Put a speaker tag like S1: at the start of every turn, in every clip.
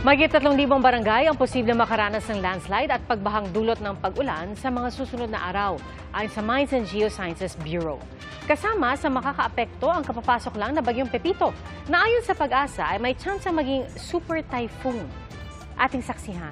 S1: Mahigit 3,000 barangay ang posible makaranas ng landslide at pagbahang dulot ng pag-ulan sa mga susunod na araw, ayon sa Mines and Geosciences Bureau. Kasama sa makakaapekto ang kapapasok lang na bagyong Pepito, na ayon sa Pag-asa ay may tsansang maging super typhoon. Ating saksihan.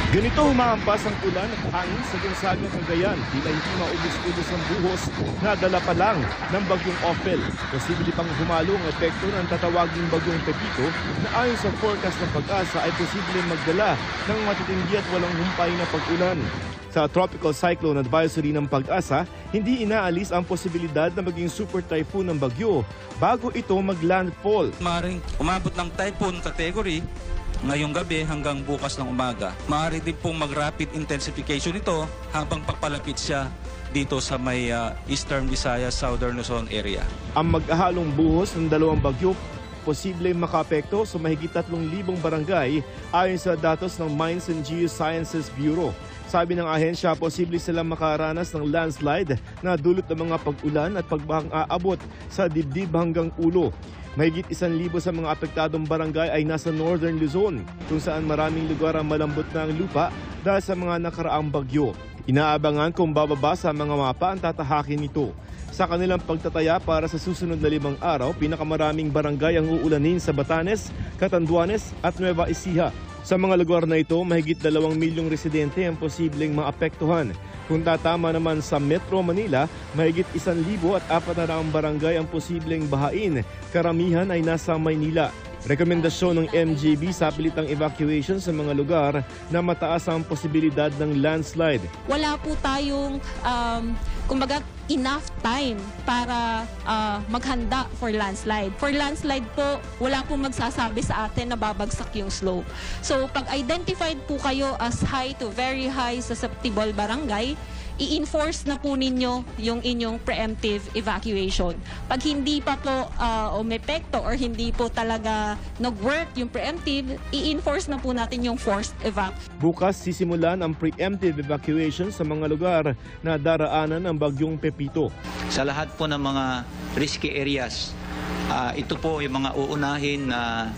S2: Ganito humahampas ang ulan at hangin sa Gonzaga, Cagayan. Tila hindi maubos-ubos ang buhos na dala pa lang ng bagyong Ophel. Posible pang humalo ang epekto ng tatawaging bagyong Pepito na ayon sa forecast ng Pag-asa ay posible magdala ng matitindi at walang humpay na pag-ulan. Sa Tropical Cyclone Advisory ng Pag-asa, hindi inaalis ang posibilidad na maging super typhoon ng bagyo bago ito mag-landfall.
S3: Maaaring umabot ng typhoon category ngayong gabi hanggang bukas ng umaga. Maaari din pong mag-rapid intensification ito habang papalapit siya dito sa may Eastern Visayas, Southern Luzon area.
S2: Ang mag-ahalong buhos ng dalawang bagyo posible makaapekto sa mahigit 3,000 barangay ayon sa datos ng Mines and Geosciences Bureau. Sabi ng ahensya, posible silang makaranas ng landslide na dulot ng mga pag-ulan at pagbahang aabot sa dibdib hanggang ulo. Mahigit 1,000 sa mga apektadong barangay ay nasa Northern Luzon, kung saan maraming lugar ang malambot na ang lupa dahil sa mga nakaraang bagyo. Inaabangan kung bababa sa mga mapa ang tatahakin nito. Sa kanilang pagtataya para sa susunod na 5 araw, pinakamaraming barangay ang uulanin sa Batanes, Catanduanes at Nueva Ecija. Sa mga lugar na ito, mahigit 2 milyong residente ang posibleng maapektuhan. Kung tatama naman sa Metro Manila, mahigit 1,400 barangay ang posibleng bahain. Karamihan ay nasa Maynila. Rekomendasyon ng MGB sa pilitang evacuation sa mga lugar na mataas ang posibilidad ng landslide.
S4: Wala po tayong kumbaga enough time para maghanda for landslide. For landslide po, wala pong magsasabi sa atin na babagsak yung slope. So pag identified po kayo as high to very high susceptible barangay, i-enforce na po ninyo yung inyong preemptive evacuation. Pag hindi pa po umepekto or hindi po talaga nag-work yung preemptive, i-enforce na po natin yung forced evac.
S2: Bukas sisimulan ang preemptive evacuation sa mga lugar na daraanan ng bagyong Pepito.
S5: Sa lahat po ng mga risky areas, ito po yung mga uunahin na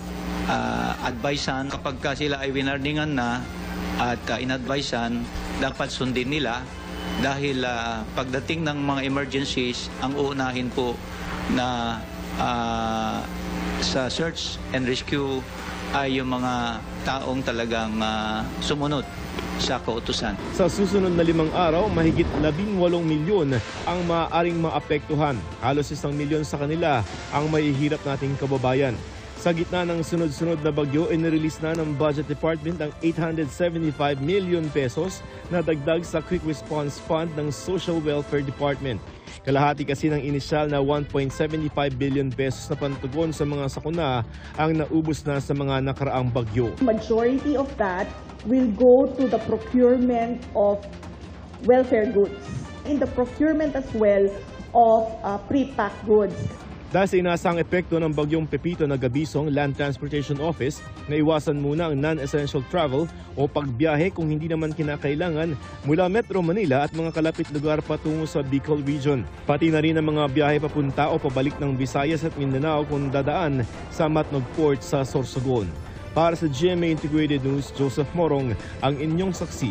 S5: advisean. Kapag sila ay winardingan na at inadvisean, dapat sundin nila. Dahil pagdating ng mga emergencies, ang uunahin po na sa search and rescue ay yung mga taong talagang sumunod sa kautusan.
S2: Sa susunod na 5 araw, mahigit 18 milyon ang maaaring maapektuhan. Halos 1 milyon sa kanila ang mahihirap nating kababayan. Sa gitna ng sunod-sunod na bagyo, inirelease na ng Budget Department ang 875 million pesos na dagdag sa Quick Response Fund ng Social Welfare Department. Kalahati kasi ng inisyal na 1.75 billion pesos na pantugon sa mga sakuna ang naubos na sa mga nakaraang bagyo.
S6: Majority of that will go to the procurement of welfare goods, in the procurement as well of pre-packed goods.
S2: Dahil sa inaasang epekto ng bagyong Pepito na Gabisong Land Transportation Office na iwasan muna ang non-essential travel o pagbiyahe kung hindi naman kinakailangan mula Metro Manila at mga kalapit lugar patungo sa Bicol Region. Pati na rin ang mga biyahe papunta o pabalik ng Visayas at Mindanao kung dadaan sa Matnog Port sa Sorsogon. Para sa GMA Integrated News, Joseph Morong, ang inyong saksi.